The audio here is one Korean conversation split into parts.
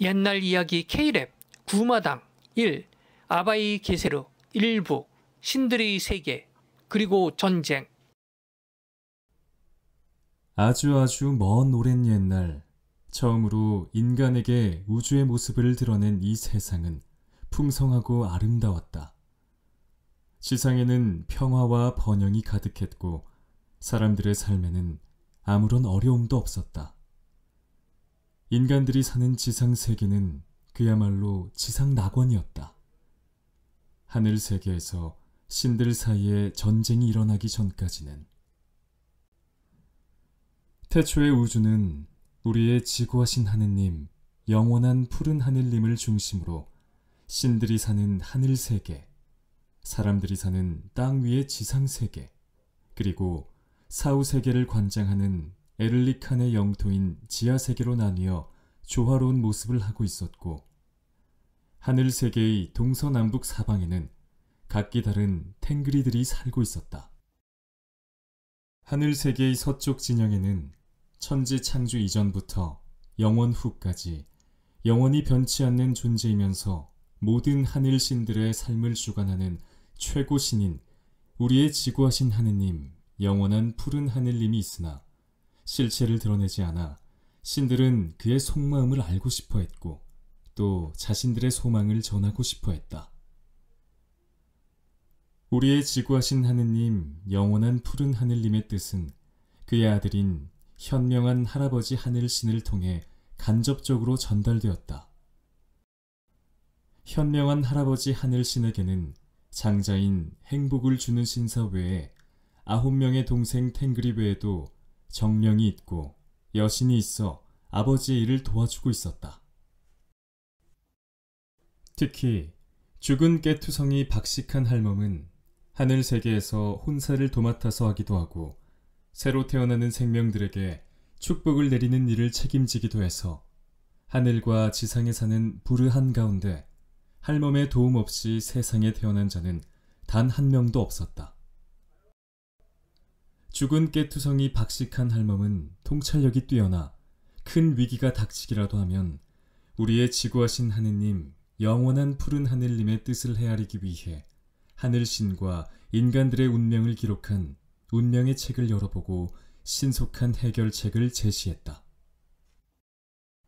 옛날 이야기 K랩 구마당 1 아바이 게세르 일부 신들의 세계 그리고 전쟁. 아주 먼 오랜 옛날 처음으로 인간에게 우주의 모습을 드러낸 이 세상은 풍성하고 아름다웠다. 지상에는 평화와 번영이 가득했고 사람들의 삶에는 아무런 어려움도 없었다. 인간들이 사는 지상 세계는 그야말로 지상 낙원이었다. 하늘 세계에서 신들 사이에 전쟁이 일어나기 전까지는. 태초의 우주는 우리의 지구하신 하느님, 영원한 푸른 하늘님을 중심으로 신들이 사는 하늘 세계, 사람들이 사는 땅 위의 지상 세계, 그리고 사후 세계를 관장하는 에를리칸의 영토인 지하 세계로 나뉘어 조화로운 모습을 하고 있었고, 하늘 세계의 동서남북 사방에는 각기 다른 탱그리들이 살고 있었다. 하늘 세계의 서쪽 진영에는 천지 창조 이전부터 영원 후까지 영원히 변치 않는 존재이면서 모든 하늘 신들의 삶을 주관하는 최고 신인 우리의 지구하신 하느님, 영원한 푸른 하늘님이 있으나 실체를 드러내지 않아 신들은 그의 속마음을 알고 싶어 했고 또 자신들의 소망을 전하고 싶어 했다. 우리의 지구하신 하느님, 영원한 푸른 하늘님의 뜻은 그의 아들인 현명한 할아버지 하늘신을 통해 간접적으로 전달되었다. 현명한 할아버지 하늘신에게는 장자인 행복을 주는 신사 외에 9명의 동생 탱그리 외에도 정령이 있고 여신이 있어 아버지의 일을 도와주고 있었다. 특히 죽은 깨투성이 박식한 할멈은 하늘 세계에서 혼사를 도맡아서 하기도 하고 새로 태어나는 생명들에게 축복을 내리는 일을 책임지기도 해서 하늘과 지상에 사는 불의 한가운데 할멈의 도움 없이 세상에 태어난 자는 단 한 명도 없었다. 죽은 깨투성이 박식한 할멈은 통찰력이 뛰어나 큰 위기가 닥치기라도 하면 우리의 지구하신 하느님, 영원한 푸른 하늘님의 뜻을 헤아리기 위해 하늘신과 인간들의 운명을 기록한 운명의 책을 열어보고 신속한 해결책을 제시했다.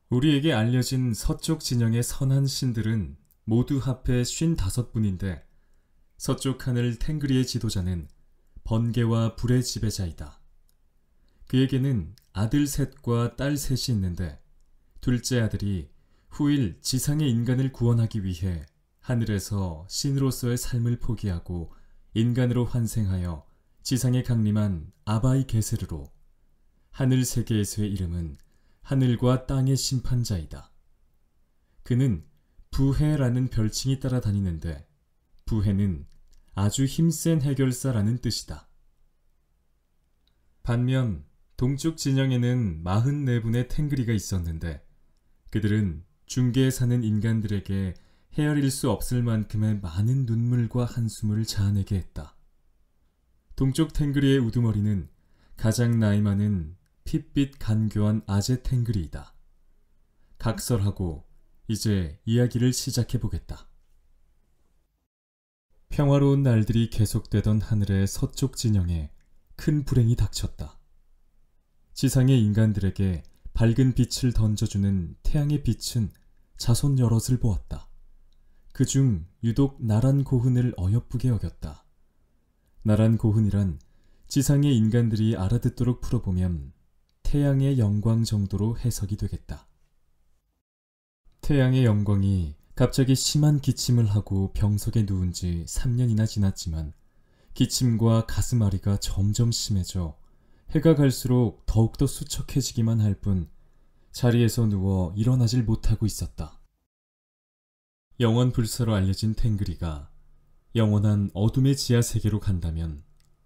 우리에게 알려진 서쪽 진영의 선한 신들은 모두 합해 55분인데 서쪽 하늘 탱그리의 지도자는 번개와 불의 지배자이다. 그에게는 아들 셋과 딸 셋이 있는데 둘째 아들이 후일 지상의 인간을 구원하기 위해 하늘에서 신으로서의 삶을 포기하고 인간으로 환생하여 지상에 강림한 아바이 게세르로 하늘 세계에서의 이름은 하늘과 땅의 심판자이다. 그는 부해라는 별칭이 따라다니는데 부해는 아주 힘센 해결사라는 뜻이다. 반면 동쪽 진영에는 44분의 탱그리가 있었는데 그들은 중계에 사는 인간들에게 헤아릴 수 없을 만큼의 많은 눈물과 한숨을 자아내게 했다. 동쪽 탱그리의 우두머리는 가장 나이 많은 핏빛 간교한 아재 탱그리이다. 각설하고 이제 이야기를 시작해보겠다. 평화로운 날들이 계속되던 하늘의 서쪽 진영에 큰 불행이 닥쳤다. 지상의 인간들에게 밝은 빛을 던져주는 태양의 빛은 자손 여럿을 보았다. 그중 유독 나란 고흔을 어여쁘게 여겼다. 나란 고흔이란 지상의 인간들이 알아듣도록 풀어보면 태양의 영광 정도로 해석이 되겠다. 태양의 영광이 갑자기 심한 기침을 하고 병석에 누운 지 3년이나 지났지만 기침과 가슴앓이가 점점 심해져 해가 갈수록 더욱더 수척해지기만 할 뿐 자리에서 누워 일어나질 못하고 있었다. 영원 불사로 알려진 탱그리가 영원한 어둠의 지하 세계로 간다면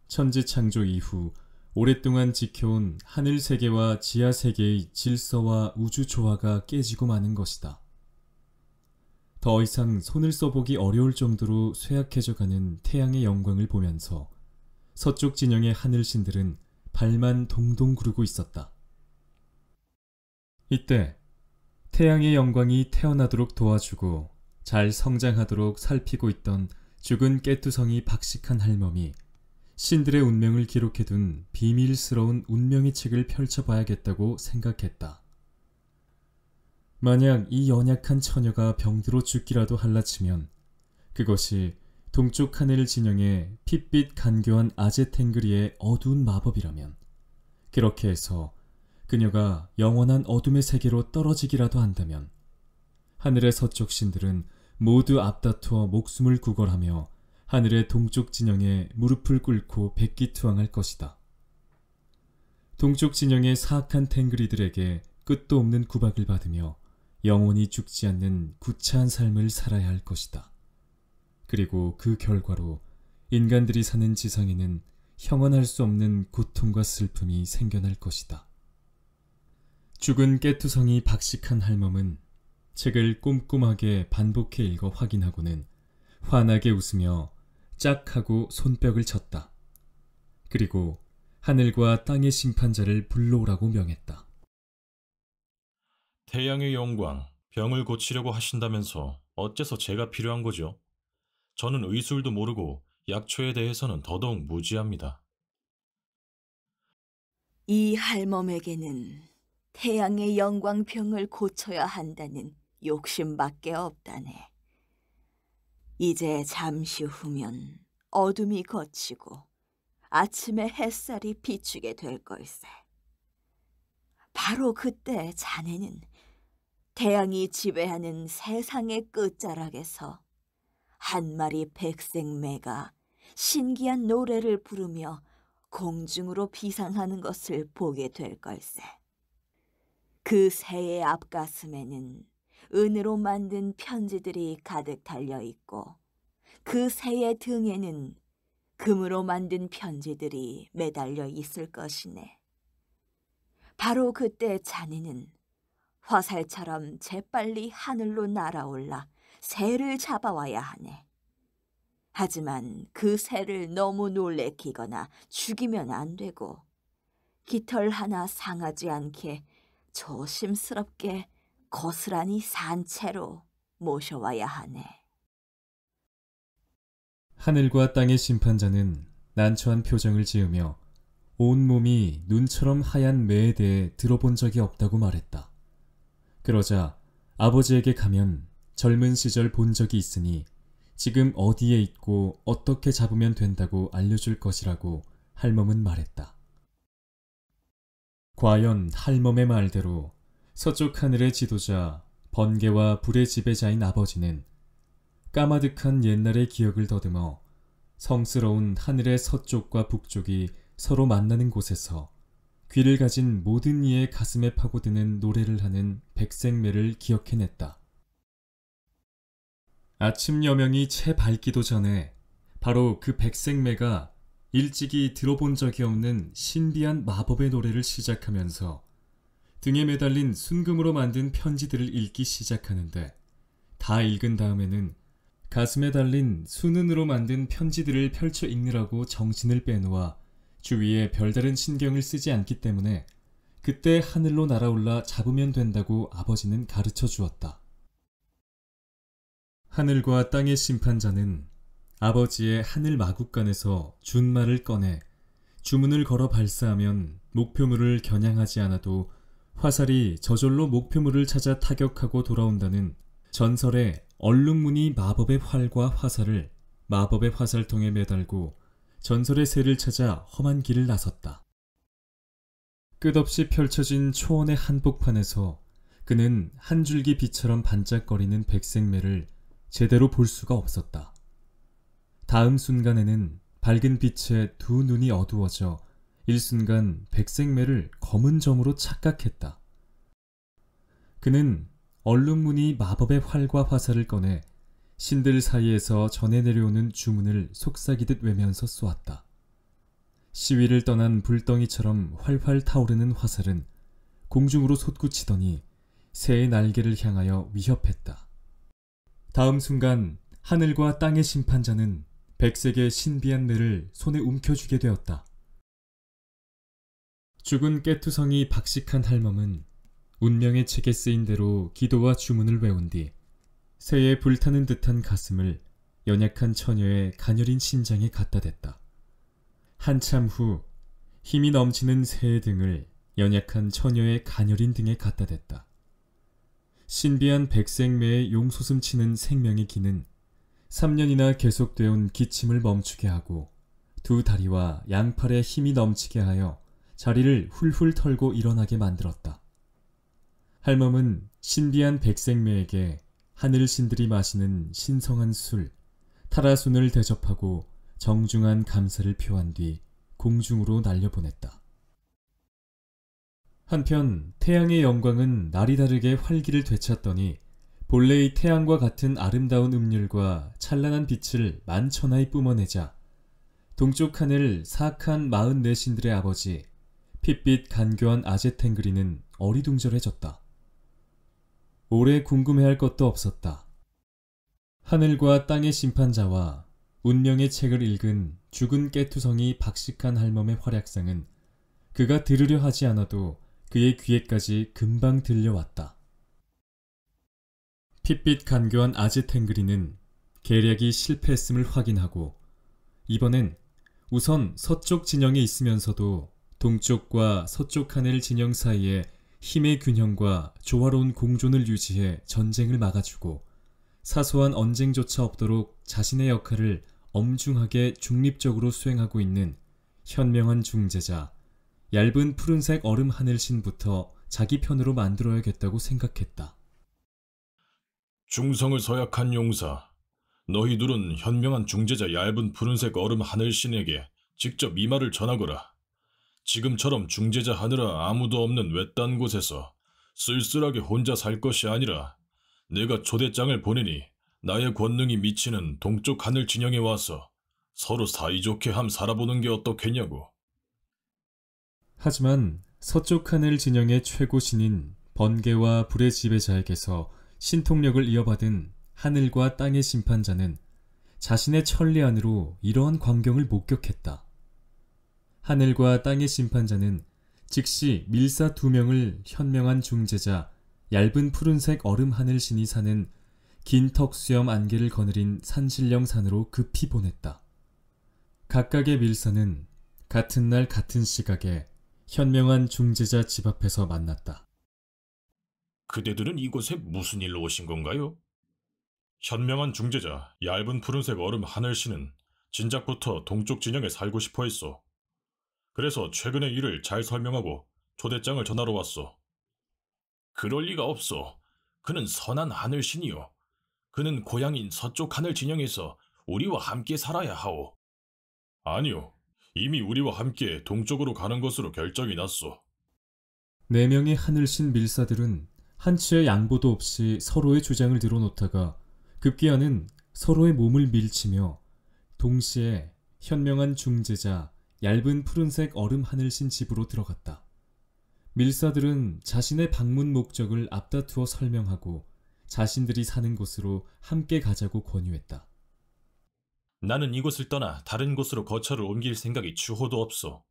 천지 창조 이후 오랫동안 지켜온 하늘 세계와 지하 세계의 질서와 우주 조화가 깨지고 마는 것이다. 더 이상 손을 써보기 어려울 정도로 쇠약해져가는 태양의 영광을 보면서 서쪽 진영의 하늘신들은 발만 동동 구르고 있었다. 이때 태양의 영광이 태어나도록 도와주고 잘 성장하도록 살피고 있던 죽은 깨투성이 박식한 할멈이 신들의 운명을 기록해둔 비밀스러운 운명의 책을 펼쳐봐야겠다고 생각했다. 만약 이 연약한 처녀가 병들어 죽기라도 할라치면 그것이 동쪽 하늘 진영의 핏빛 간교한 아제탱그리의 어두운 마법이라면, 그렇게 해서 그녀가 영원한 어둠의 세계로 떨어지기라도 한다면 하늘의 서쪽 신들은 모두 앞다투어 목숨을 구걸하며 하늘의 동쪽 진영에 무릎을 꿇고 백기투항할 것이다. 동쪽 진영의 사악한 탱그리들에게 끝도 없는 구박을 받으며 영원히 죽지 않는 구차한 삶을 살아야 할 것이다. 그리고 그 결과로 인간들이 사는 지상에는 형언할 수 없는 고통과 슬픔이 생겨날 것이다. 죽은 깨투성이 박식한 할멈은 책을 꼼꼼하게 반복해 읽어 확인하고는 환하게 웃으며 짝 하고 손뼉을 쳤다. 그리고 하늘과 땅의 심판자를 불러오라고 명했다. 태양의 영광, 병을 고치려고 하신다면서 어째서 제가 필요한 거죠? 저는 의술도 모르고 약초에 대해서는 더더욱 무지합니다. 이 할멈에게는 태양의 영광 병을 고쳐야 한다는 욕심밖에 없다네. 이제 잠시 후면 어둠이 걷히고 아침에 햇살이 비추게 될 걸세. 바로 그때 자네는 태양이 지배하는 세상의 끝자락에서 한 마리 백색매가 신기한 노래를 부르며 공중으로 비상하는 것을 보게 될 걸세. 그 새의 앞가슴에는 은으로 만든 편지들이 가득 달려있고 그 새의 등에는 금으로 만든 편지들이 매달려 있을 것이네. 바로 그때 자네는 화살처럼 재빨리 하늘로 날아올라 새를 잡아와야 하네. 하지만 그 새를 너무 놀래키거나 죽이면 안 되고 깃털 하나 상하지 않게 조심스럽게 고스란히 산채로 모셔와야 하네. 하늘과 땅의 심판자는 난처한 표정을 지으며 온몸이 눈처럼 하얀 매에 대해 들어본 적이 없다고 말했다. 그러자 아버지에게 가면 젊은 시절 본 적이 있으니 지금 어디에 있고 어떻게 잡으면 된다고 알려줄 것이라고 할멈은 말했다. 과연 할멈의 말대로 서쪽 하늘의 지도자 번개와 불의 지배자인 아버지는 까마득한 옛날의 기억을 더듬어 성스러운 하늘의 서쪽과 북쪽이 서로 만나는 곳에서 귀를 가진 모든 이의 가슴에 파고드는 노래를 하는 백색매를 기억해냈다. 아침 여명이 채 밝기도 전에 바로 그 백색매가 일찍이 들어본 적이 없는 신비한 마법의 노래를 시작하면서 등에 매달린 순금으로 만든 편지들을 읽기 시작하는데, 다 읽은 다음에는 가슴에 달린 순은으로 만든 편지들을 펼쳐 읽느라고 정신을 빼놓아 주위에 별다른 신경을 쓰지 않기 때문에 그때 하늘로 날아올라 잡으면 된다고 아버지는 가르쳐 주었다. 하늘과 땅의 심판자는 아버지의 하늘 마국간에서 준말을 꺼내 주문을 걸어 발사하면 목표물을 겨냥하지 않아도 화살이 저절로 목표물을 찾아 타격하고 돌아온다는 전설의 얼룩무늬 마법의 활과 화살을 마법의 화살통에 매달고 전설의 새를 찾아 험한 길을 나섰다. 끝없이 펼쳐진 초원의 한복판에서 그는 한 줄기 빛처럼 반짝거리는 백색매를 제대로 볼 수가 없었다. 다음 순간에는 밝은 빛에 두 눈이 어두워져 일순간 백색매를 검은 점으로 착각했다. 그는 얼룩무늬 마법의 활과 화살을 꺼내 신들 사이에서 전해 내려오는 주문을 속삭이듯 외면서 쏘았다. 시위를 떠난 불덩이처럼 활활 타오르는 화살은 공중으로 솟구치더니 새의 날개를 향하여 위협했다. 다음 순간 하늘과 땅의 심판자는 백색의 신비한 매를 손에 움켜쥐게 되었다. 죽은 깨투성이 박식한 할멈은 운명의 책에 쓰인 대로 기도와 주문을 외운 뒤 새에 불타는 듯한 가슴을 연약한 처녀의 가녀린 심장에 갖다 댔다. 한참 후 힘이 넘치는 새의 등을 연약한 처녀의 가녀린 등에 갖다 댔다. 신비한 백생매의 용솟음치는 생명의 기는 3년이나 계속되어 온 기침을 멈추게 하고 두 다리와 양팔에 힘이 넘치게 하여 자리를 훌훌 털고 일어나게 만들었다. 할멈은 신비한 백생매에게 하늘신들이 마시는 신성한 술, 타라순을 대접하고 정중한 감사를 표한 뒤 공중으로 날려보냈다. 한편 태양의 영광은 날이 다르게 활기를 되찾더니 본래의 태양과 같은 아름다운 음률과 찬란한 빛을 만천하에 뿜어내자 동쪽 하늘 사악한 44신들의 아버지 핏빛 간교한 아제탱그리는 어리둥절해졌다. 오래 궁금해할 것도 없었다. 하늘과 땅의 심판자와 운명의 책을 읽은 죽은 깨투성이 박식한 할멈의 활약상은 그가 들으려 하지 않아도 그의 귀에까지 금방 들려왔다. 핏빛 간교한 아제탱그리는 계략이 실패했음을 확인하고 이번엔 우선 서쪽 진영에 있으면서도 동쪽과 서쪽 하늘 진영 사이에 힘의 균형과 조화로운 공존을 유지해 전쟁을 막아주고 사소한 언쟁조차 없도록 자신의 역할을 엄중하게 중립적으로 수행하고 있는 현명한 중재자, 얇은 푸른색 얼음 하늘신부터 자기 편으로 만들어야겠다고 생각했다. 중성을 서약한 용사, 너희 둘은 현명한 중재자 얇은 푸른색 얼음 하늘신에게 직접 이 말을 전하거라. 지금처럼 중재자 하느라 아무도 없는 외딴 곳에서 쓸쓸하게 혼자 살 것이 아니라 내가 초대장을 보내니 나의 권능이 미치는 동쪽 하늘 진영에 와서 서로 사이좋게 함 살아보는 게 어떻겠냐고. 하지만 서쪽 하늘 진영의 최고 신인 번개와 불의 지배자에게서 신통력을 이어받은 하늘과 땅의 심판자는 자신의 천리 안으로 이러한 광경을 목격했다. 하늘과 땅의 심판자는 즉시 밀사 2명을 현명한 중재자 얇은 푸른색 얼음 하늘신이 사는 긴 턱수염 안개를 거느린 산신령 산으로 급히 보냈다. 각각의 밀사는 같은 날 같은 시각에 현명한 중재자 집 앞에서 만났다. 그대들은 이곳에 무슨 일로 오신 건가요? 현명한 중재자 얇은 푸른색 얼음 하늘씨는 진작부터 동쪽 진영에 살고 싶어 했어. 그래서 최근의 일을 잘 설명하고 초대장을 전하러 왔어. 그럴 리가 없어. 그는 선한 하늘신이요. 그는 고향인 서쪽 하늘 진영에서 우리와 함께 살아야 하오. 아니요. 이미 우리와 함께 동쪽으로 가는 것으로 결정이 났어. 4명의 하늘신 밀사들은 한치의 양보도 없이 서로의 주장을 들어놓다가 급기야는 서로의 몸을 밀치며 동시에 현명한 중재자 얇은 푸른색 얼음 하늘신 집으로 들어갔다. 밀사들은 자신의 방문 목적을 앞다투어 설명하고 자신들이 사는 곳으로 함께 가자고 권유했다. 나는 이곳을 떠나 다른 곳으로 거처를 옮길 생각이 추호도 없어.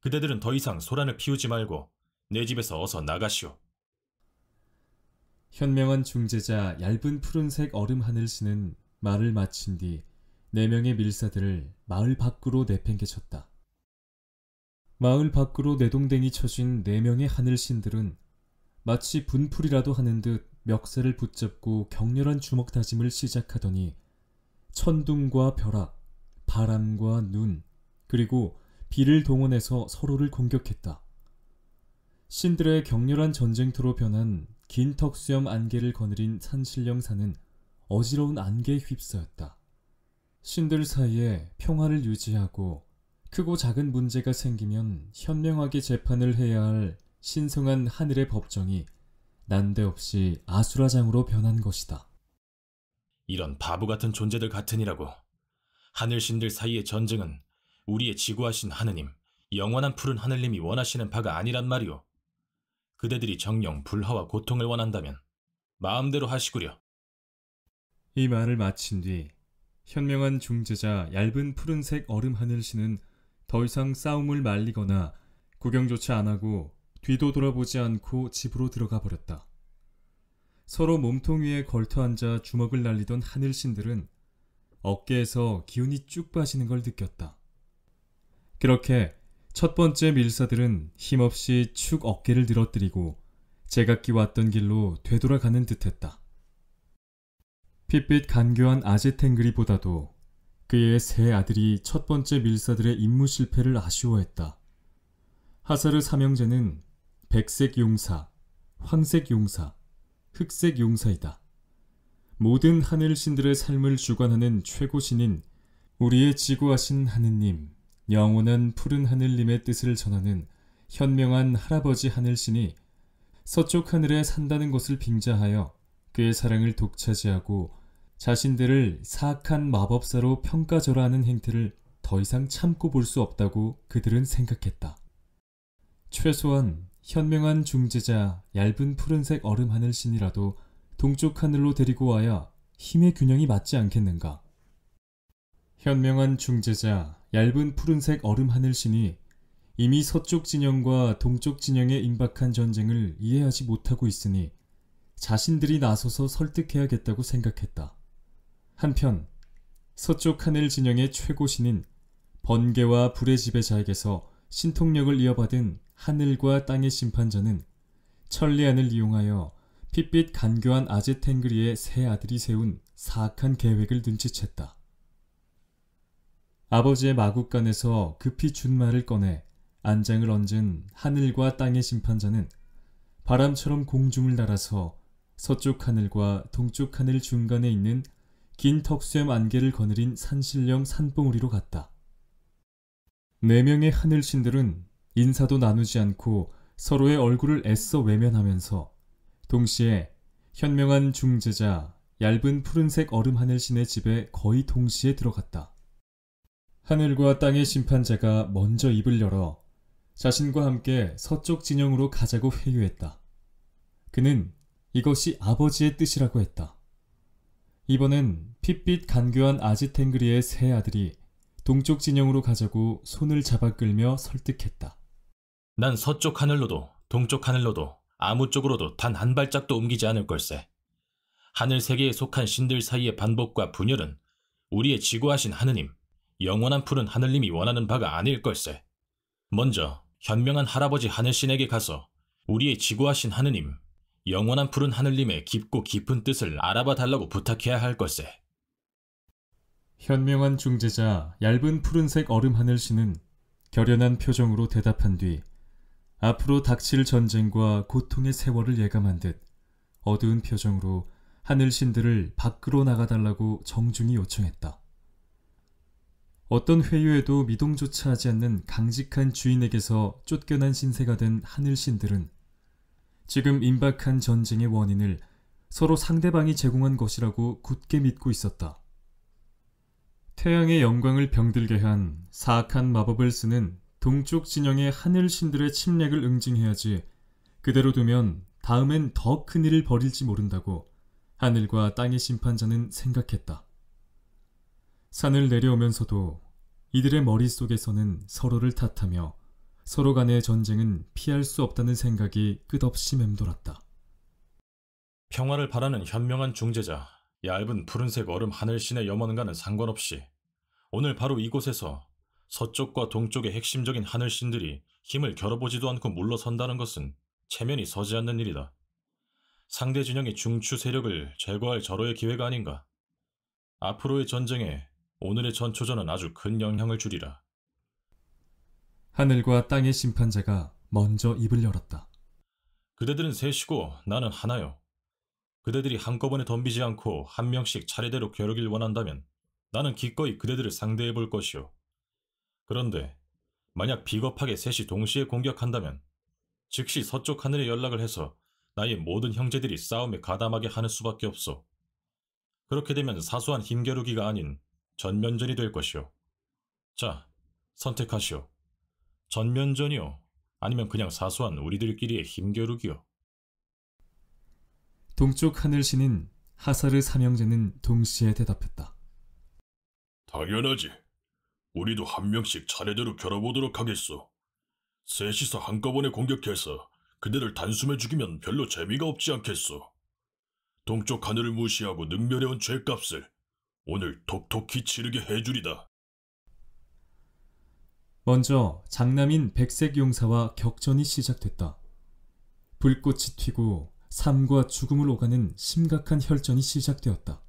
그대들은 더 이상 소란을 피우지 말고 내 집에서 어서 나가시오. 현명한 중재자 얇은 푸른색 얼음 하늘씨는 말을 마친 뒤 4명의 밀사들을 마을 밖으로 내팽개쳤다. 마을 밖으로 내동댕이 쳐진 4명의 하늘신들은 마치 분풀이라도 하는 듯 멱살을 붙잡고 격렬한 주먹 다짐을 시작하더니 천둥과 벼락, 바람과 눈, 그리고 비를 동원해서 서로를 공격했다. 신들의 격렬한 전쟁터로 변한 긴 턱수염 안개를 거느린 산신령산은 어지러운 안개에 휩싸였다. 신들 사이에 평화를 유지하고 크고 작은 문제가 생기면 현명하게 재판을 해야 할 신성한 하늘의 법정이 난데없이 아수라장으로 변한 것이다. 이런 바보 같은 존재들 같으니라고. 하늘신들 사이의 전쟁은 우리의 지구하신 하느님, 영원한 푸른 하늘님이 원하시는 바가 아니란 말이오. 그대들이 정령 불화와 고통을 원한다면 마음대로 하시구려. 이 말을 마친 뒤 현명한 중재자 얇은 푸른색 얼음 하늘씨는 더 이상 싸움을 말리거나 구경조차 안 하고 뒤도 돌아보지 않고 집으로 들어가 버렸다. 서로 몸통 위에 걸터앉아 주먹을 날리던 하늘신들은 어깨에서 기운이 쭉 빠지는 걸 느꼈다. 그렇게 첫 번째 밀사들은 힘없이 축 어깨를 늘어뜨리고 제각기 왔던 길로 되돌아가는 듯했다. 핏빛 간교한 아제탱그리보다도 그의 세 아들이 첫 번째 밀사들의 임무 실패를 아쉬워했다. 하사르 삼형제는 백색 용사, 황색 용사, 흑색 용사이다. 모든 하늘신들의 삶을 주관하는 최고신인 우리의 지구하신 하느님, 영원한 푸른 하늘님의 뜻을 전하는 현명한 할아버지 하늘신이 서쪽 하늘에 산다는 것을 빙자하여 그의 사랑을 독차지하고 자신들을 사악한 마법사로 평가절하하는 행태를 더 이상 참고 볼 수 없다고 그들은 생각했다. 최소한 현명한 중재자 얇은 푸른색 얼음 하늘신이라도 동쪽 하늘로 데리고 와야 힘의 균형이 맞지 않겠는가. 현명한 중재자 얇은 푸른색 얼음 하늘신이 이미 서쪽 진영과 동쪽 진영의 임박한 전쟁을 이해하지 못하고 있으니 자신들이 나서서 설득해야겠다고 생각했다. 한편 서쪽 하늘 진영의 최고신인 번개와 불의 지배자에게서 신통력을 이어받은 하늘과 땅의 심판자는 천리안을 이용하여 핏빛 간교한 아제탱그리의 세 아들이 세운 사악한 계획을 눈치챘다. 아버지의 마국간에서 급히 준 말을 꺼내 안장을 얹은 하늘과 땅의 심판자는 바람처럼 공중을 날아서 서쪽 하늘과 동쪽 하늘 중간에 있는 긴 턱수염 안개를 거느린 산신령 산봉우리로 갔다. 4명의 하늘신들은 인사도 나누지 않고 서로의 얼굴을 애써 외면하면서 동시에 현명한 중재자 얇은 푸른색 얼음 하늘신의 집에 거의 동시에 들어갔다. 하늘과 땅의 심판자가 먼저 입을 열어 자신과 함께 서쪽 진영으로 가자고 회유했다. 그는 이것이 아버지의 뜻이라고 했다. 이번엔 핏빛 간교한 아지탱그리의 세 아들이 동쪽 진영으로 가자고 손을 잡아 끌며 설득했다. 난 서쪽 하늘로도 동쪽 하늘로도 아무 쪽으로도 단 한 발짝도 옮기지 않을 걸세. 하늘 세계에 속한 신들 사이의 반복과 분열은 우리의 지구하신 하느님, 영원한 푸른 하늘님이 원하는 바가 아닐 걸세. 먼저 현명한 할아버지 하늘신에게 가서 우리의 지구하신 하느님, 영원한 푸른 하늘님의 깊고 깊은 뜻을 알아봐 달라고 부탁해야 할 걸세. 현명한 중재자 얇은 푸른색 얼음 하늘신은 결연한 표정으로 대답한 뒤 앞으로 닥칠 전쟁과 고통의 세월을 예감한 듯 어두운 표정으로 하늘신들을 밖으로 나가달라고 정중히 요청했다. 어떤 회유에도 미동조차 하지 않는 강직한 주인에게서 쫓겨난 신세가 된 하늘신들은 지금 임박한 전쟁의 원인을 서로 상대방이 제공한 것이라고 굳게 믿고 있었다. 태양의 영광을 병들게 한 사악한 마법을 쓰는 동쪽 진영의 하늘신들의 침략을 응징해야지 그대로 두면 다음엔 더 큰일을 벌일지 모른다고 하늘과 땅의 심판자는 생각했다. 산을 내려오면서도 이들의 머릿속에서는 서로를 탓하며 서로 간의 전쟁은 피할 수 없다는 생각이 끝없이 맴돌았다. 평화를 바라는 현명한 중재자, 얇은 푸른색 얼음 하늘신의 염원과는 상관없이 오늘 바로 이곳에서 서쪽과 동쪽의 핵심적인 하늘신들이 힘을 겨뤄보지도 않고 물러선다는 것은 체면이 서지 않는 일이다. 상대 진영의 중추 세력을 제거할 절호의 기회가 아닌가. 앞으로의 전쟁에 오늘의 전초전은 아주 큰 영향을 주리라. 하늘과 땅의 심판자가 먼저 입을 열었다. 그대들은 셋이고 나는 하나요. 그대들이 한꺼번에 덤비지 않고 한 명씩 차례대로 겨루길 원한다면 나는 기꺼이 그대들을 상대해 볼 것이오. 그런데 만약 비겁하게 셋이 동시에 공격한다면 즉시 서쪽 하늘에 연락을 해서 나의 모든 형제들이 싸움에 가담하게 하는 수밖에 없소. 그렇게 되면 사소한 힘겨루기가 아닌 전면전이 될 것이오. 자, 선택하시오. 전면전이요? 아니면 그냥 사소한 우리들끼리의 힘겨루기요? 동쪽 하늘신인 하사르 삼형제는 동시에 대답했다. 당연하지. 우리도 한 명씩 차례대로 겨뤄보도록 하겠소. 셋이서 한꺼번에 공격해서 그대를 단숨에 죽이면 별로 재미가 없지 않겠소. 동쪽 하늘을 무시하고 능멸해온 죄값을 오늘 톡톡히 치르게 해주리다. 먼저 장남인 백색 용사와 격전이 시작됐다. 불꽃이 튀고 삶과 죽음을 오가는 심각한 혈전이 시작되었다.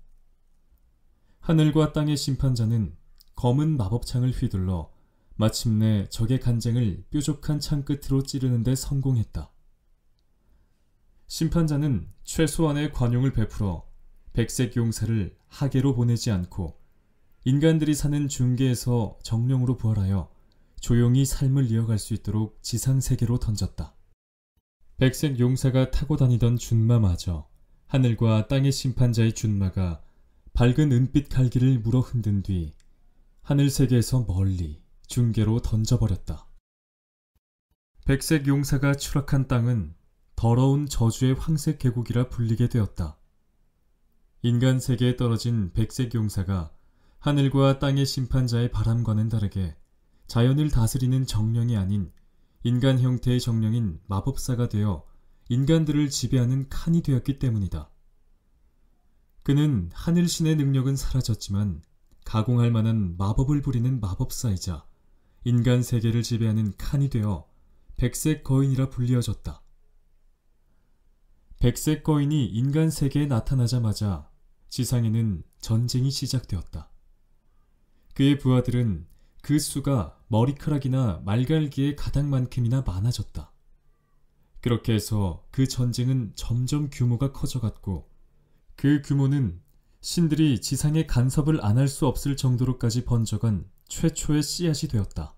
하늘과 땅의 심판자는 검은 마법창을 휘둘러 마침내 적의 간쟁을 뾰족한 창 끝으로 찌르는 데 성공했다. 심판자는 최소한의 관용을 베풀어 백색 용사를 하계로 보내지 않고 인간들이 사는 중계에서 정령으로 부활하여 조용히 삶을 이어갈 수 있도록 지상세계로 던졌다. 백색 용사가 타고 다니던 준마마저 하늘과 땅의 심판자의 준마가 밝은 은빛 갈기를 물어 흔든 뒤 하늘세계에서 멀리 중계로 던져버렸다. 백색 용사가 추락한 땅은 더러운 저주의 황색 계곡이라 불리게 되었다. 인간 세계에 떨어진 백색 용사가 하늘과 땅의 심판자의 바람과는 다르게 자연을 다스리는 정령이 아닌 인간 형태의 정령인 마법사가 되어 인간들을 지배하는 칸이 되었기 때문이다. 그는 하늘신의 능력은 사라졌지만 가공할 만한 마법을 부리는 마법사이자 인간 세계를 지배하는 칸이 되어 백색 거인이라 불리어졌다. 백색 거인이 인간 세계에 나타나자마자 지상에는 전쟁이 시작되었다. 그의 부하들은 그 수가 머리카락이나 말갈기의 가닥만큼이나 많아졌다. 그렇게 해서 그 전쟁은 점점 규모가 커져갔고 그 규모는 신들이 지상에 간섭을 안 할 수 없을 정도로까지 번져간 최초의 씨앗이 되었다.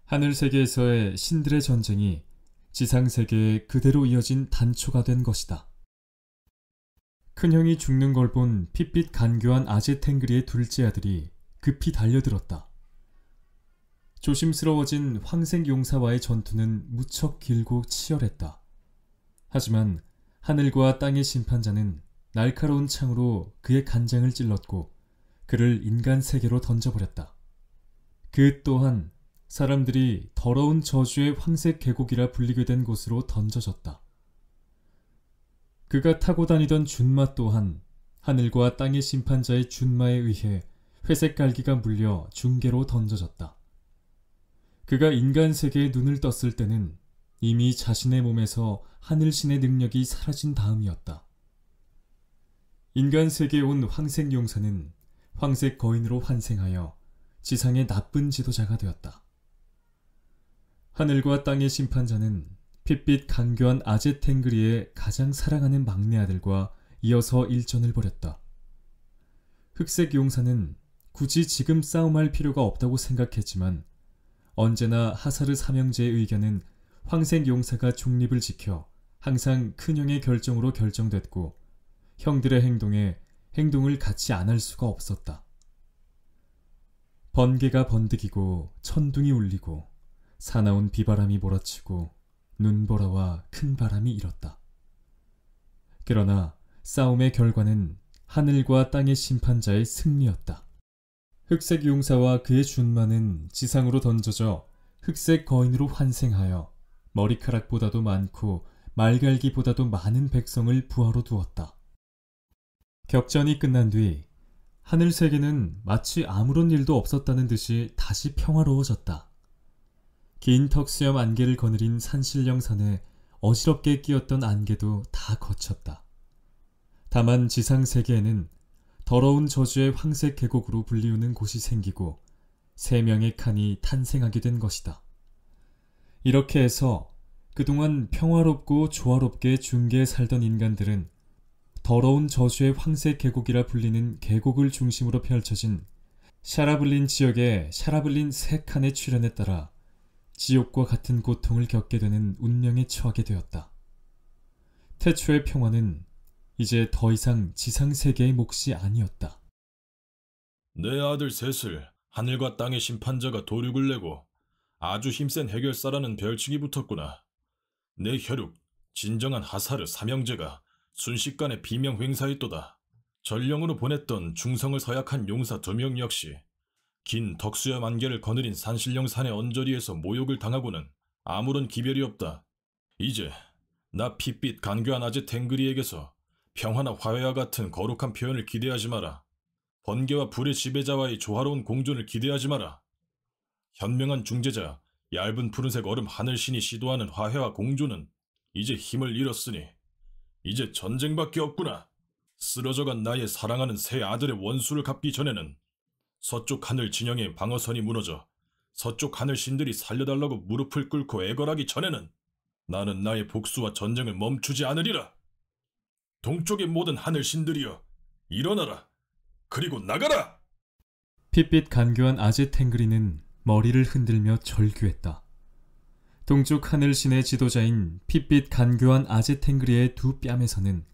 하늘세계에서의 신들의 전쟁이 지상세계에 그대로 이어진 단초가 된 것이다. 큰형이 죽는 걸 본 핏빛 간교한 아제탱그리의 둘째 아들이 급히 달려들었다. 조심스러워진 황색 용사와의 전투는 무척 길고 치열했다. 하지만 하늘과 땅의 심판자는 날카로운 창으로 그의 간장을 찔렀고 그를 인간 세계로 던져버렸다. 그 또한 사람들이 더러운 저주의 황색 계곡이라 불리게 된 곳으로 던져졌다. 그가 타고 다니던 준마 또한 하늘과 땅의 심판자의 준마에 의해 회색 갈기가 물려 중계로 던져졌다. 그가 인간 세계에 눈을 떴을 때는 이미 자신의 몸에서 하늘신의 능력이 사라진 다음이었다. 인간 세계에 온 황색 용사는 황색 거인으로 환생하여 지상의 나쁜 지도자가 되었다. 하늘과 땅의 심판자는 핏빛 간교한 아제탱그리의 가장 사랑하는 막내 아들과 이어서 일전을 벌였다. 흑색 용사는 굳이 지금 싸움할 필요가 없다고 생각했지만 언제나 하사르 삼형제의 의견은 황색 용사가 중립을 지켜 항상 큰형의 결정으로 결정됐고 형들의 행동을 같이 안 할 수가 없었다. 번개가 번득이고 천둥이 울리고 사나운 비바람이 몰아치고 눈보라와 큰 바람이 일었다. 그러나 싸움의 결과는 하늘과 땅의 심판자의 승리였다. 흑색 용사와 그의 준마는 지상으로 던져져 흑색 거인으로 환생하여 머리카락보다도 많고 말갈기보다도 많은 백성을 부하로 두었다. 격전이 끝난 뒤 하늘세계는 마치 아무런 일도 없었다는 듯이 다시 평화로워졌다. 긴 턱수염 안개를 거느린 산신령 산에 어지럽게 끼었던 안개도 다 거쳤다. 다만 지상세계에는 더러운 저주의 황색 계곡으로 불리우는 곳이 생기고 3명의 칸이 탄생하게 된 것이다. 이렇게 해서 그동안 평화롭고 조화롭게 중계에 살던 인간들은 더러운 저주의 황색 계곡이라 불리는 계곡을 중심으로 펼쳐진 샤라블린 지역의 샤라블린 3칸의 출현에 따라 지옥과 같은 고통을 겪게 되는 운명에 처하게 되었다. 태초의 평화는 이제 더 이상 지상세계의 몫이 아니었다. 내 아들 셋을 하늘과 땅의 심판자가 도륙을 내고 아주 힘센 해결사라는 별칭이 붙었구나. 내 혈육, 진정한 하사르 삼형제가 순식간에 비명 횡사했도다. 전령으로 보냈던 중성을 서약한 용사 2명 역시 긴 덕수염 안개를 거느린 산신령 산의 언저리에서 모욕을 당하고는 아무런 기별이 없다. 이제 나 핏빛 간교한 아재 탱그리에게서 평화나 화해와 같은 거룩한 표현을 기대하지 마라. 번개와 불의 지배자와의 조화로운 공존을 기대하지 마라. 현명한 중재자, 얇은 푸른색 얼음 하늘신이 시도하는 화해와 공존은 이제 힘을 잃었으니 이제 전쟁밖에 없구나. 쓰러져간 나의 사랑하는 세 아들의 원수를 갚기 전에는 서쪽 하늘 진영의 방어선이 무너져 서쪽 하늘 신들이 살려달라고 무릎을 꿇고 애걸하기 전에는 나는 나의 복수와 전쟁을 멈추지 않으리라. 동쪽의 모든 하늘 신들이여, 일어나라. 그리고 나가라. 핏빛 간교한 아재 탱그리는 머리를 흔들며 절규했다. 동쪽 하늘신의 지도자인 핏빛 간교한 아재 탱그리의 두 뺨에서는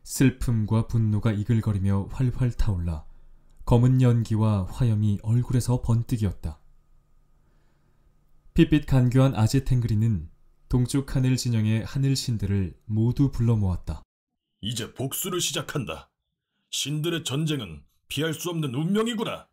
슬픔과 분노가 이글거리며 활활 타올라 검은 연기와 화염이 얼굴에서 번뜩이었다. 핏빛 간교한 아재 탱그리는 동쪽 하늘 진영의 하늘 신들을 모두 불러 모았다. 이제 복수를 시작한다. 신들의 전쟁은 피할 수 없는 운명이구나.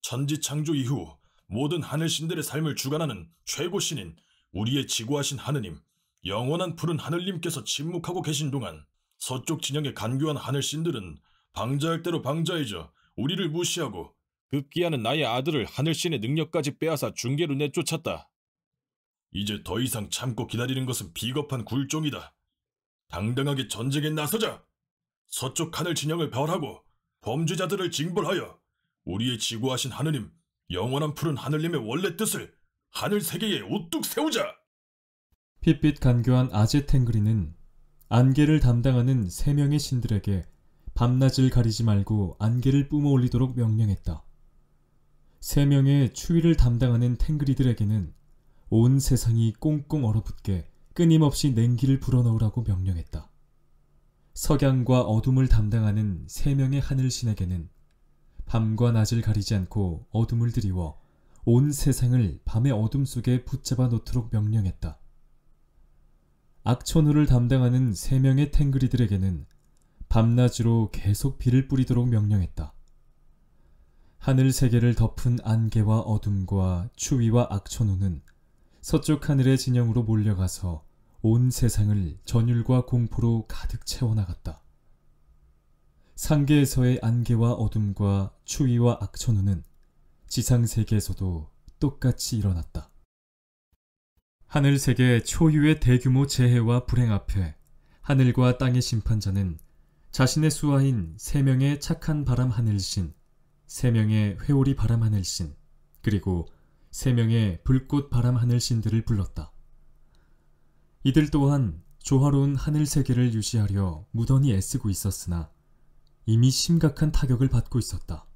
천지창조 이후 모든 하늘 신들의 삶을 주관하는 최고 신인 우리의 지구하신 하느님, 영원한 푸른 하늘님께서 침묵하고 계신 동안 서쪽 진영의 간교한 하늘 신들은 방자할 대로 방자해져 우리를 무시하고 급기야는 나의 아들을 하늘신의 능력까지 빼앗아 중계로 내쫓았다. 이제 더 이상 참고 기다리는 것은 비겁한 굴종이다. 당당하게 전쟁에 나서자. 서쪽 하늘 진영을 벌하고 범죄자들을 징벌하여 우리의 지구하신 하느님, 영원한 푸른 하늘님의 원래 뜻을 하늘 세계에 우뚝 세우자. 핏빛 간교한 아재 탱그리는 안개를 담당하는 세 명의 신들에게 밤낮을 가리지 말고 안개를 뿜어올리도록 명령했다. 세 명의 추위를 담당하는 탱그리들에게는 온 세상이 꽁꽁 얼어붙게 끊임없이 냉기를 불어넣으라고 명령했다. 석양과 어둠을 담당하는 세 명의 하늘신에게는 밤과 낮을 가리지 않고 어둠을 드리워 온 세상을 밤의 어둠 속에 붙잡아 놓도록 명령했다. 악천후를 담당하는 세 명의 탱그리들에게는 밤낮으로 계속 비를 뿌리도록 명령했다. 하늘 세계를 덮은 안개와 어둠과 추위와 악천후는 서쪽 하늘의 진영으로 몰려가서 온 세상을 전율과 공포로 가득 채워나갔다. 상계에서의 안개와 어둠과 추위와 악천후는 지상 세계에서도 똑같이 일어났다. 하늘 세계 초유의 대규모 재해와 불행 앞에 하늘과 땅의 심판자는 자신의 수하인 세 명의 착한 바람 하늘신, 세 명의 회오리 바람 하늘신, 그리고 세 명의 불꽃 바람 하늘신들을 불렀다. 이들 또한 조화로운 하늘 세계를 유지하려 무던히 애쓰고 있었으나 이미 심각한 타격을 받고 있었다.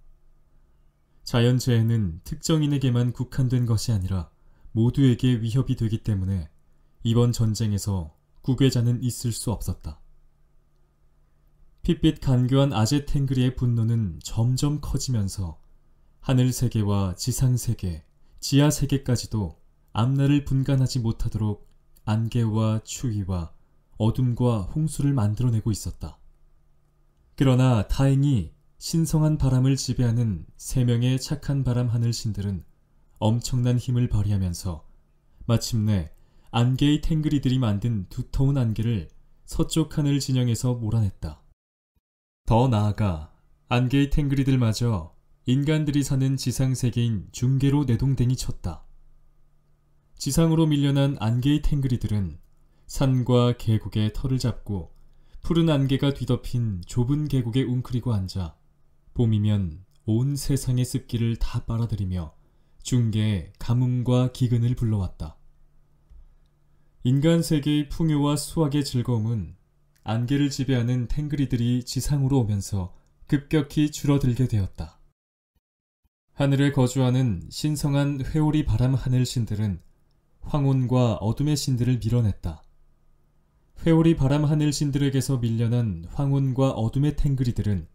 자연재해는 특정인에게만 국한된 것이 아니라 모두에게 위협이 되기 때문에 이번 전쟁에서 구괴자는 있을 수 없었다. 핏빛 간교한 아재 탱그리의 분노는 점점 커지면서 하늘 세계와 지상 세계, 지하 세계까지도 앞날을 분간하지 못하도록 안개와 추위와 어둠과 홍수를 만들어내고 있었다. 그러나 다행히 신성한 바람을 지배하는 세 명의 착한 바람 하늘신들은 엄청난 힘을 발휘하면서 마침내 안개의 탱그리들이 만든 두터운 안개를 서쪽 하늘 진영에서 몰아냈다. 더 나아가 안개의 탱그리들마저 인간들이 사는 지상세계인 중계로 내동댕이 쳤다. 지상으로 밀려난 안개의 탱그리들은 산과 계곡의 털을 잡고 푸른 안개가 뒤덮인 좁은 계곡에 웅크리고 앉아 봄이면 온 세상의 습기를 다 빨아들이며 중계에 가뭄과 기근을 불러왔다. 인간 세계의 풍요와 수확의 즐거움은 안개를 지배하는 탱그리들이 지상으로 오면서 급격히 줄어들게 되었다. 하늘에 거주하는 신성한 회오리 바람 하늘 신들은 황혼과 어둠의 신들을 밀어냈다. 회오리 바람 하늘 신들에게서 밀려난 황혼과 어둠의 탱그리들은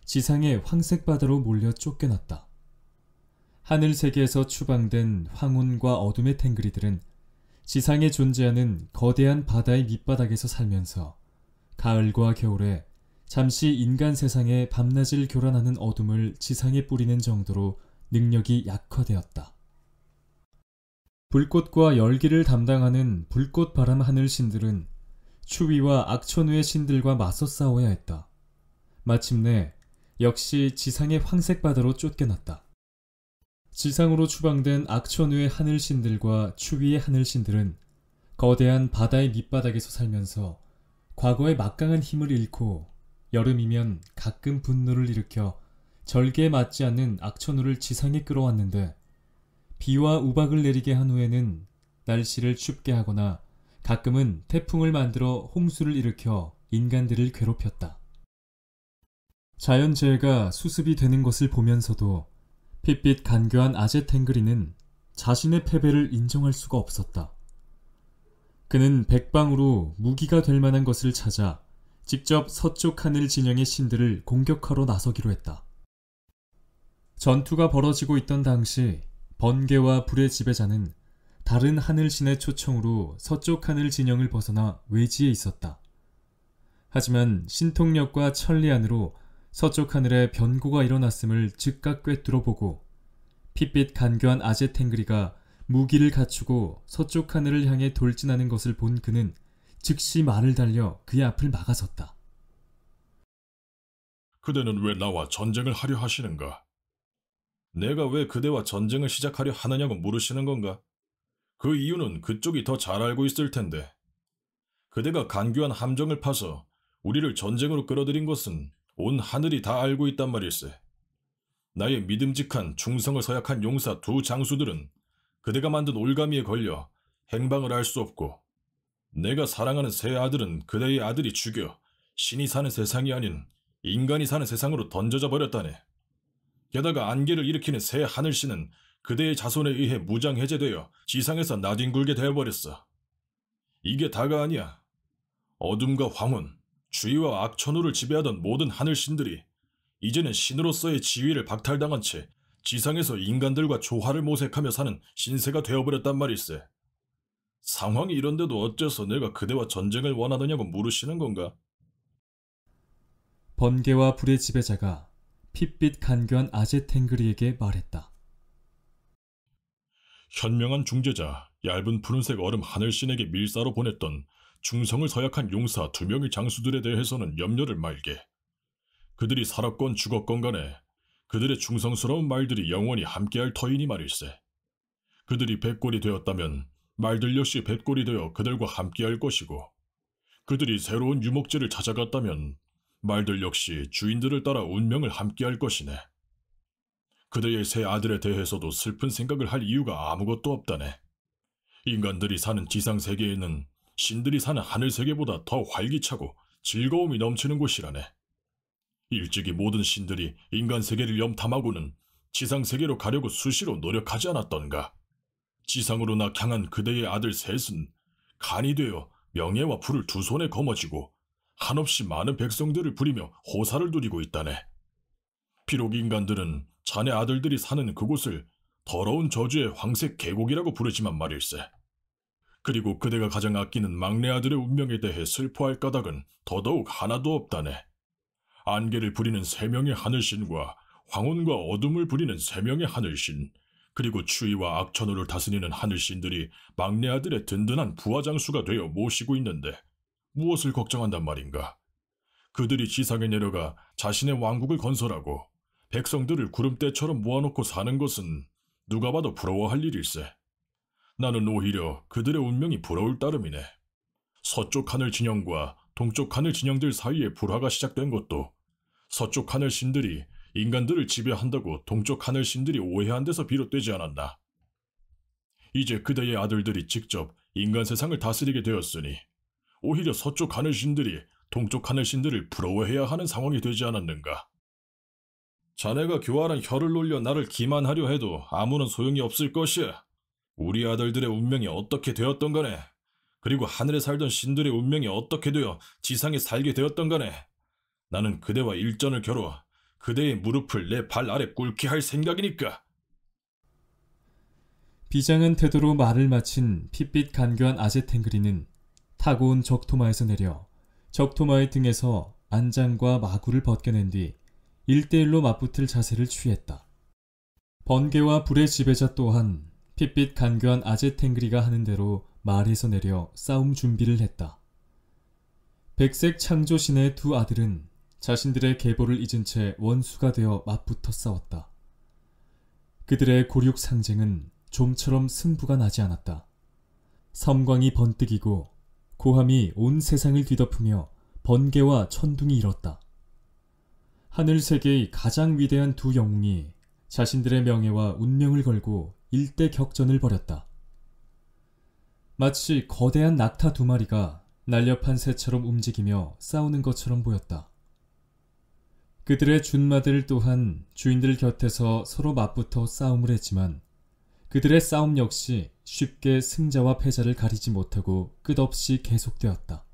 지상의 황색 바다로 몰려 쫓겨났다. 하늘 세계에서 추방된 황혼과 어둠의 탱그리들은 지상에 존재하는 거대한 바다의 밑바닥에서 살면서 가을과 겨울에 잠시 인간 세상의 밤낮을 교란하는 어둠을 지상에 뿌리는 정도로 능력이 약화되었다. 불꽃과 열기를 담당하는 불꽃바람 하늘신들은 추위와 악천후의 신들과 맞서 싸워야 했다. 마침내 역시 지상의 황색바다로 쫓겨났다. 지상으로 추방된 악천후의 하늘신들과 추위의 하늘신들은 거대한 바다의 밑바닥에서 살면서 과거의 막강한 힘을 잃고 여름이면 가끔 분노를 일으켜 절개에 맞지 않는 악천후를 지상에 끌어왔는데, 비와 우박을 내리게 한 후에는 날씨를 춥게 하거나 가끔은 태풍을 만들어 홍수를 일으켜 인간들을 괴롭혔다. 자연재해가 수습이 되는 것을 보면서도 핏빛 간교한 아제탱그리는 자신의 패배를 인정할 수가 없었다. 그는 백방으로 무기가 될 만한 것을 찾아 직접 서쪽 하늘 진영의 신들을 공격하러 나서기로 했다. 전투가 벌어지고 있던 당시 번개와 불의 지배자는 다른 하늘신의 초청으로 서쪽 하늘 진영을 벗어나 외지에 있었다. 하지만 신통력과 천리 안으로 서쪽 하늘에 변고가 일어났음을 즉각 꿰뚫어보고 핏빛 간교한 아제탱그리가 무기를 갖추고 서쪽 하늘을 향해 돌진하는 것을 본 그는 즉시 말을 달려 그의 앞을 막아섰다. 그대는 왜 나와 전쟁을 하려 하시는가? 내가 왜 그대와 전쟁을 시작하려 하느냐고 물으시는 건가? 그 이유는 그쪽이 더 잘 알고 있을 텐데. 그대가 간교한 함정을 파서 우리를 전쟁으로 끌어들인 것은 온 하늘이 다 알고 있단 말일세. 나의 믿음직한 충성을 서약한 용사 두 장수들은 그대가 만든 올가미에 걸려 행방을 알 수 없고, 내가 사랑하는 세 아들은 그대의 아들이 죽여 신이 사는 세상이 아닌 인간이 사는 세상으로 던져져 버렸다네. 게다가 안개를 일으키는 새 하늘신은 그대의 자손에 의해 무장해제되어 지상에서 나뒹굴게 되어버렸어. 이게 다가 아니야. 어둠과 황혼, 주의와 악천후를 지배하던 모든 하늘신들이 이제는 신으로서의 지위를 박탈당한 채 지상에서 인간들과 조화를 모색하며 사는 신세가 되어버렸단 말일세. 상황이 이런데도 어째서 내가 그대와 전쟁을 원하느냐고 물으시는 건가? 번개와 불의 지배자가 핏빛 간교한 아제탱그리에게 말했다. 현명한 중재자, 얇은 푸른색 얼음 하늘신에게 밀사로 보냈던 충성을 서약한 용사 2명의 장수들에 대해서는 염려를 말게. 그들이 살았건 죽었건 간에 그들의 충성스러운 말들이 영원히 함께할 터이니 말일세. 그들이 뱃골이 되었다면 말들 역시 뱃골이 되어 그들과 함께할 것이고, 그들이 새로운 유목지를 찾아갔다면 말들 역시 주인들을 따라 운명을 함께할 것이네. 그대의 세 아들에 대해서도 슬픈 생각을 할 이유가 아무것도 없다네. 인간들이 사는 지상세계에는 신들이 사는 하늘세계보다 더 활기차고 즐거움이 넘치는 곳이라네. 일찍이 모든 신들이 인간세계를 염탐하고는 지상세계로 가려고 수시로 노력하지 않았던가. 지상으로 낙향한 그대의 아들 셋은 간이 되어 명예와 부를 두 손에 거머쥐고 한없이 많은 백성들을 부리며 호사를 누리고 있다네. 비록 인간들은 자네 아들들이 사는 그곳을 더러운 저주의 황색 계곡이라고 부르지만 말일세. 그리고 그대가 가장 아끼는 막내 아들의 운명에 대해 슬퍼할 까닭은 더더욱 하나도 없다네. 안개를 부리는 3명의 하늘신과 황혼과 어둠을 부리는 3명의 하늘신, 그리고 추위와 악천후를 다스리는 하늘신들이 막내 아들의 든든한 부하장수가 되어 모시고 있는데 무엇을 걱정한단 말인가? 그들이 지상에 내려가 자신의 왕국을 건설하고 백성들을 구름대처럼 모아놓고 사는 것은 누가 봐도 부러워할 일일세. 나는 오히려 그들의 운명이 부러울 따름이네. 서쪽 하늘 진영과 동쪽 하늘 진영들 사이에 불화가 시작된 것도 서쪽 하늘 신들이 인간들을 지배한다고 동쪽 하늘 신들이 오해한 데서 비롯되지 않았나. 이제 그대의 아들들이 직접 인간 세상을 다스리게 되었으니 오히려 서쪽 하늘 신들이 동쪽 하늘 신들을 부러워해야 하는 상황이 되지 않았는가. 자네가 교활한 혀를 놀려 나를 기만하려 해도 아무런 소용이 없을 것이야. 우리 아들들의 운명이 어떻게 되었던 간에, 그리고 하늘에 살던 신들의 운명이 어떻게 되어 지상에 살게 되었던 간에 나는 그대와 일전을 겨뤄 그대의 무릎을 내 발 아래 꿇게 할 생각이니까. 비장한 태도로 말을 마친 핏빛 간교한 아제탱그리는 타고 온 적토마에서 내려 적토마의 등에서 안장과 마구를 벗겨낸 뒤 1대1로 맞붙을 자세를 취했다. 번개와 불의 지배자 또한 핏빛 간교한 아제탱그리가 하는 대로 말에서 내려 싸움 준비를 했다. 백색 창조신의 두 아들은 자신들의 계보를 잊은 채 원수가 되어 맞붙어 싸웠다. 그들의 고륙 상쟁은 좀처럼 승부가 나지 않았다. 섬광이 번뜩이고 고함이 온 세상을 뒤덮으며 번개와 천둥이 일었다. 하늘세계의 가장 위대한 두 영웅이 자신들의 명예와 운명을 걸고 일대 격전을 벌였다. 마치 거대한 낙타 두 마리가 날렵한 새처럼 움직이며 싸우는 것처럼 보였다. 그들의 준마들 또한 주인들 곁에서 서로 맞붙어 싸움을 했지만 그들의 싸움 역시 쉽게 승자와 패자를 가리지 못하고 끝없이 계속되었다.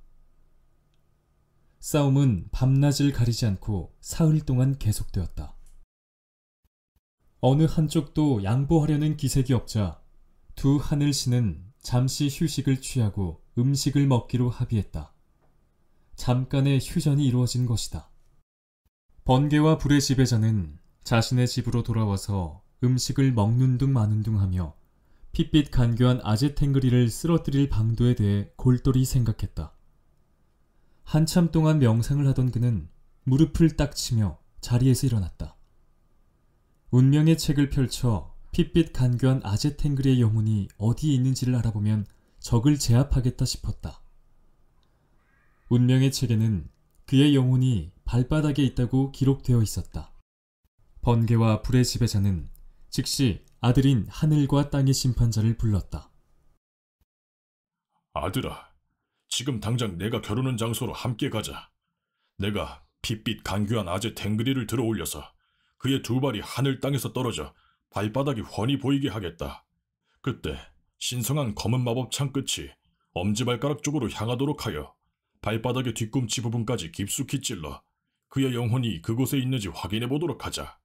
싸움은 밤낮을 가리지 않고 사흘 동안 계속되었다. 어느 한쪽도 양보하려는 기색이 없자 두 하늘신은 잠시 휴식을 취하고 음식을 먹기로 합의했다. 잠깐의 휴전이 이루어진 것이다. 번개와 불의 지배자는 자신의 집으로 돌아와서 음식을 먹는 둥 마는 둥 하며 핏빛 간교한 아제탱그리를 쓰러뜨릴 방도에 대해 골똘히 생각했다. 한참 동안 명상을 하던 그는 무릎을 딱 치며 자리에서 일어났다. 운명의 책을 펼쳐 핏빛 간교한 아제탱그리의 영혼이 어디에 있는지를 알아보면 적을 제압하겠다 싶었다. 운명의 책에는 그의 영혼이 발바닥에 있다고 기록되어 있었다. 번개와 불의 지배자는 즉시 아들인 하늘과 땅의 심판자를 불렀다. 아들아, 지금 당장 내가 겨루는 장소로 함께 가자. 내가 핏빛 간교한 아제탱그리를 들어 올려서 그의 두 발이 하늘 땅에서 떨어져 발바닥이 훤히 보이게 하겠다. 그때 신성한 검은 마법창 끝이 엄지발가락 쪽으로 향하도록 하여 발바닥의 뒤꿈치 부분까지 깊숙이 찔러 그의 영혼이 그곳에 있는지 확인해 보도록 하자.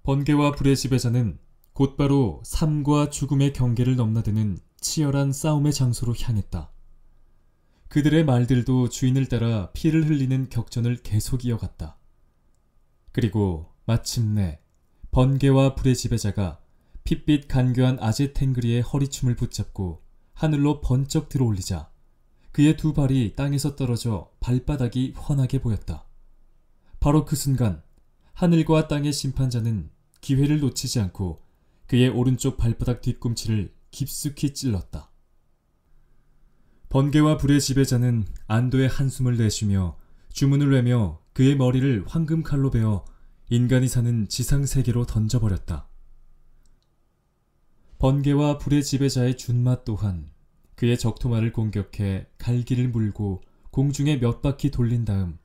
번개와 불의 지배자는 곧바로 삶과 죽음의 경계를 넘나드는 치열한 싸움의 장소로 향했다. 그들의 말들도 주인을 따라 피를 흘리는 격전을 계속 이어갔다. 그리고 마침내 번개와 불의 지배자가 핏빛 간교한 아제탱그리의 허리춤을 붙잡고 하늘로 번쩍 들어올리자 그의 두 발이 땅에서 떨어져 발바닥이 훤하게 보였다. 바로 그 순간 하늘과 땅의 심판자는 기회를 놓치지 않고 그의 오른쪽 발바닥 뒤꿈치를 깊숙이 찔렀다. 번개와 불의 지배자는 안도의 한숨을 내쉬며 주문을 외며 그의 머리를 황금칼로 베어 인간이 사는 지상세계로 던져버렸다. 번개와 불의 지배자의 준마 또한 그의 적토마를 공격해 갈기를 물고 공중에 몇 바퀴 돌린 다음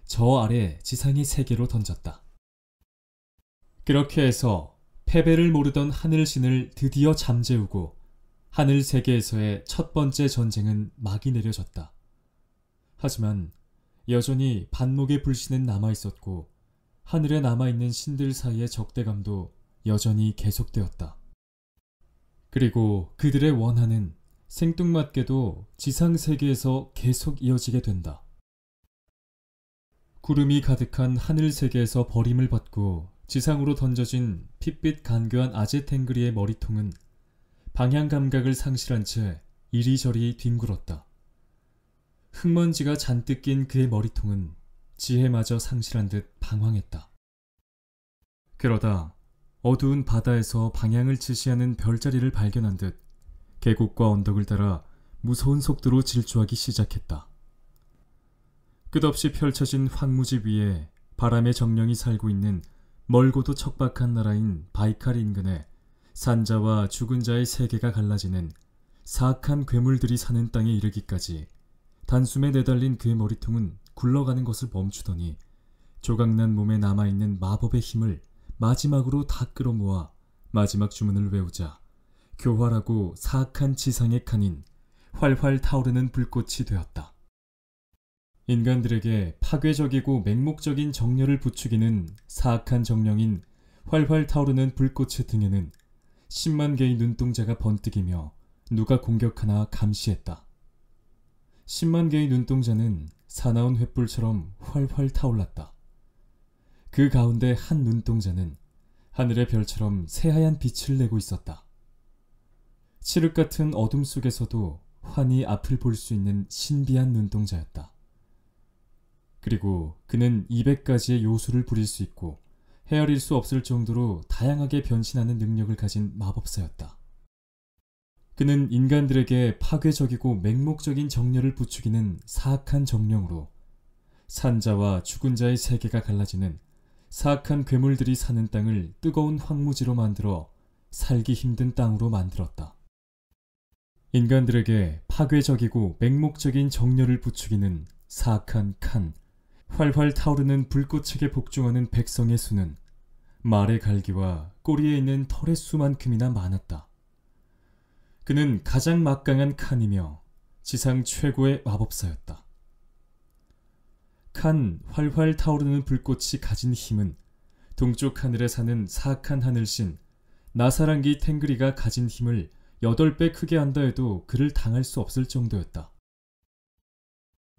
저 아래 지상의 세계로 던졌다. 그렇게 해서 패배를 모르던 하늘신을 드디어 잠재우고 하늘 세계에서의 첫 번째 전쟁은 막이 내려졌다. 하지만 여전히 반목의 불신은 남아있었고 하늘에 남아있는 신들 사이의 적대감도 여전히 계속되었다. 그리고 그들의 원한은 생뚱맞게도 지상세계에서 계속 이어지게 된다. 구름이 가득한 하늘세계에서 버림을 받고 지상으로 던져진 핏빛 간교한 아제탱그리의 머리통은 방향 감각을 상실한 채 이리저리 뒹굴었다. 흙먼지가 잔뜩 낀 그의 머리통은 지혜마저 상실한 듯 방황했다. 그러다 어두운 바다에서 방향을 지시하는 별자리를 발견한 듯 계곡과 언덕을 따라 무서운 속도로 질주하기 시작했다. 끝없이 펼쳐진 황무지 위에 바람의 정령이 살고 있는 멀고도 척박한 나라인 바이칼 인근에 산자와 죽은 자의 세계가 갈라지는 사악한 괴물들이 사는 땅에 이르기까지 단숨에 내달린 그의 머리통은 굴러가는 것을 멈추더니 조각난 몸에 남아있는 마법의 힘을 마지막으로 다 끌어모아 마지막 주문을 외우자 교활하고 사악한 지상의 칸인 활활 타오르는 불꽃이 되었다. 인간들에게 파괴적이고 맹목적인 정열을 부추기는 사악한 정령인 활활 타오르는 불꽃의 등에는 10만 개의 눈동자가 번뜩이며 누가 공격하나 감시했다. 10만 개의 눈동자는 사나운 횃불처럼 활활 타올랐다. 그 가운데 한 눈동자는 하늘의 별처럼 새하얀 빛을 내고 있었다. 칠흑 같은 어둠 속에서도 환히 앞을 볼 수 있는 신비한 눈동자였다. 그리고 그는 200가지의 요술을 부릴 수 있고 헤아릴 수 없을 정도로 다양하게 변신하는 능력을 가진 마법사였다. 그는 인간들에게 파괴적이고 맹목적인 정열을 부추기는 사악한 정령으로 산자와 죽은 자의 세계가 갈라지는 사악한 괴물들이 사는 땅을 뜨거운 황무지로 만들어 살기 힘든 땅으로 만들었다. 인간들에게 파괴적이고 맹목적인 정열을 부추기는 사악한 칸, 활활 타오르는 불꽃에게 복종하는 백성의 수는 말의 갈기와 꼬리에 있는 털의 수만큼이나 많았다. 그는 가장 막강한 칸이며 지상 최고의 마법사였다. 칸, 활활 타오르는 불꽃이 가진 힘은 동쪽 하늘에 사는 사악한 하늘신 나사랑기 탱그리가 가진 힘을 8배 크게 한다 해도 그를 당할 수 없을 정도였다.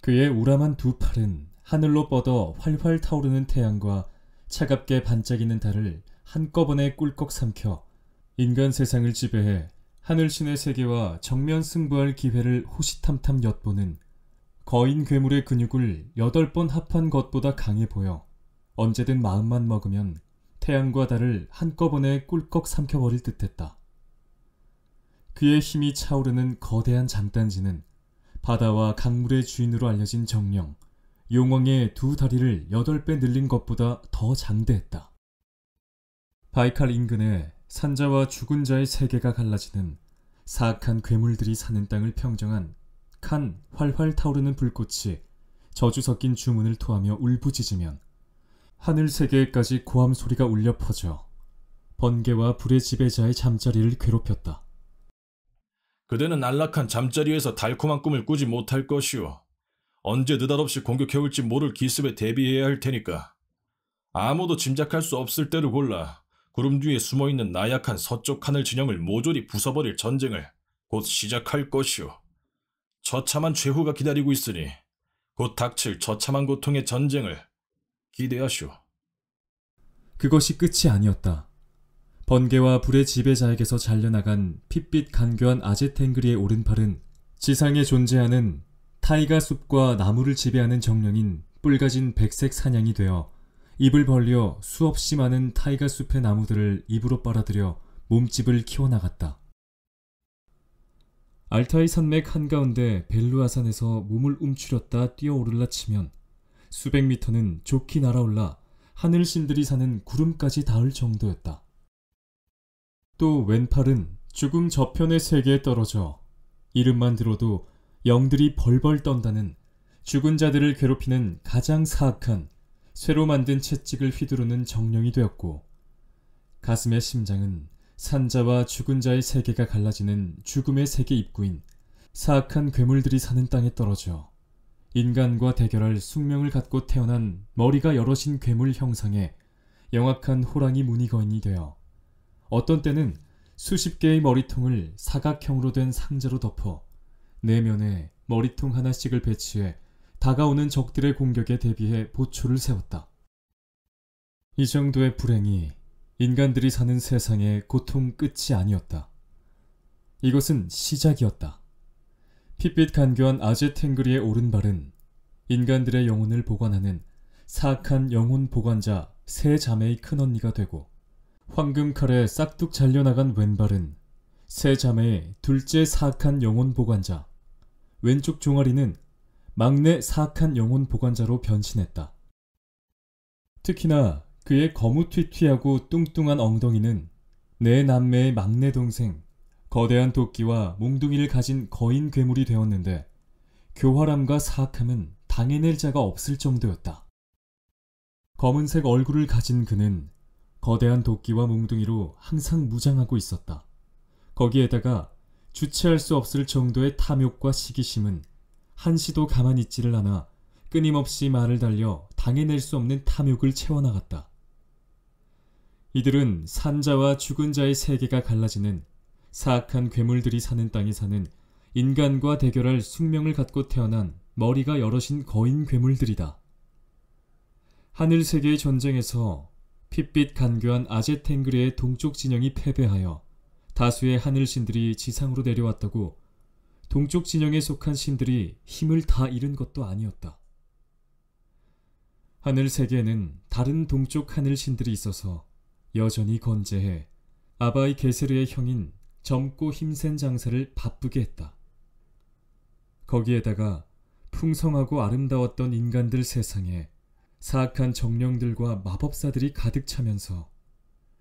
그의 우람한 두 팔은 하늘로 뻗어 활활 타오르는 태양과 차갑게 반짝이는 달을 한꺼번에 꿀꺽 삼켜 인간 세상을 지배해 하늘신의 세계와 정면 승부할 기회를 호시탐탐 엿보는 거인 괴물의 근육을 8번 합한 것보다 강해 보여 언제든 마음만 먹으면 태양과 달을 한꺼번에 꿀꺽 삼켜버릴 듯했다. 그의 힘이 차오르는 거대한 장단지는 바다와 강물의 주인으로 알려진 정령, 용왕의 두 다리를 8배 늘린 것보다 더 장대했다. 바이칼 인근에 산자와 죽은 자의 세계가 갈라지는 사악한 괴물들이 사는 땅을 평정한 칸 활활 타오르는 불꽃이 저주 섞인 주문을 토하며 울부짖으면 하늘 세계에까지 고함 소리가 울려 퍼져 번개와 불의 지배자의 잠자리를 괴롭혔다. 그대는 안락한 잠자리에서 달콤한 꿈을 꾸지 못할 것이오. 언제 느닷없이 공격해올지 모를 기습에 대비해야 할 테니까. 아무도 짐작할 수 없을 때를 골라 구름 뒤에 숨어있는 나약한 서쪽 하늘 진영을 모조리 부숴버릴 전쟁을 곧 시작할 것이오. 처참한 최후가 기다리고 있으니 곧 닥칠 처참한 고통의 전쟁을 기대하시오. 그것이 끝이 아니었다. 번개와 불의 지배자에게서 잘려나간 핏빛 간교한 아제탱그리의 오른팔은 지상에 존재하는 타이가 숲과 나무를 지배하는 정령인 뿔가진 백색 사냥이 되어 입을 벌려 수없이 많은 타이가 숲의 나무들을 입으로 빨아들여 몸집을 키워나갔다. 알타이 산맥 한가운데 벨루아산에서 몸을 움츠렸다 뛰어오르라 치면 수백 미터는 좋게 날아올라 하늘신들이 사는 구름까지 닿을 정도였다. 또 왼팔은 죽음 저편의 세계에 떨어져 이름만 들어도 영들이 벌벌 떤다는 죽은 자들을 괴롭히는 가장 사악한 쇠로 만든 채찍을 휘두르는 정령이 되었고, 가슴의 심장은 산자와 죽은 자의 세계가 갈라지는 죽음의 세계 입구인 사악한 괴물들이 사는 땅에 떨어져 인간과 대결할 숙명을 갖고 태어난 머리가 여럿인 괴물 형상의 영악한 호랑이 무늬거인이 되어 어떤 때는 수십 개의 머리통을 사각형으로 된 상자로 덮어 내면에 머리통 하나씩을 배치해 다가오는 적들의 공격에 대비해 보초를 세웠다. 이 정도의 불행이 인간들이 사는 세상의 고통 끝이 아니었다. 이것은 시작이었다. 핏빛 간교한 아제탱그리의 오른발은 인간들의 영혼을 보관하는 사악한 영혼 보관자 세 자매의 큰언니가 되고, 황금칼에 싹둑 잘려나간 왼발은 세 자매의 둘째 사악한 영혼 보관자, 왼쪽 종아리는 막내 사악한 영혼 보관자로 변신했다. 특히나 그의 거무튀튀하고 뚱뚱한 엉덩이는 네 남매의 막내 동생, 거대한 도끼와 몽둥이를 가진 거인 괴물이 되었는데 교활함과 사악함은 당해낼 자가 없을 정도였다. 검은색 얼굴을 가진 그는 거대한 도끼와 몽둥이로 항상 무장하고 있었다. 거기에다가 주체할 수 없을 정도의 탐욕과 시기심은 한시도 가만히 있지를 않아 끊임없이 말을 달려 당해낼 수 없는 탐욕을 채워나갔다. 이들은 산자와 죽은 자의 세계가 갈라지는 사악한 괴물들이 사는 땅에 사는 인간과 대결할 숙명을 갖고 태어난 머리가 여럿인 거인 괴물들이다. 하늘 세계의 전쟁에서 핏빛 간교한 아제탱그레의 동쪽 진영이 패배하여 다수의 하늘 신들이 지상으로 내려왔다고 동쪽 진영에 속한 신들이 힘을 다 잃은 것도 아니었다. 하늘 세계에는 다른 동쪽 하늘 신들이 있어서 여전히 건재해 아바이 게세르의 형인 젊고 힘센 장사를 바쁘게 했다. 거기에다가 풍성하고 아름다웠던 인간들 세상에 사악한 정령들과 마법사들이 가득 차면서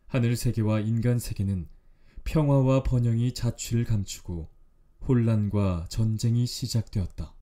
하늘 세계와 인간 세계는 평화와 번영이 자취를 감추고 혼란과 전쟁이 시작되었다.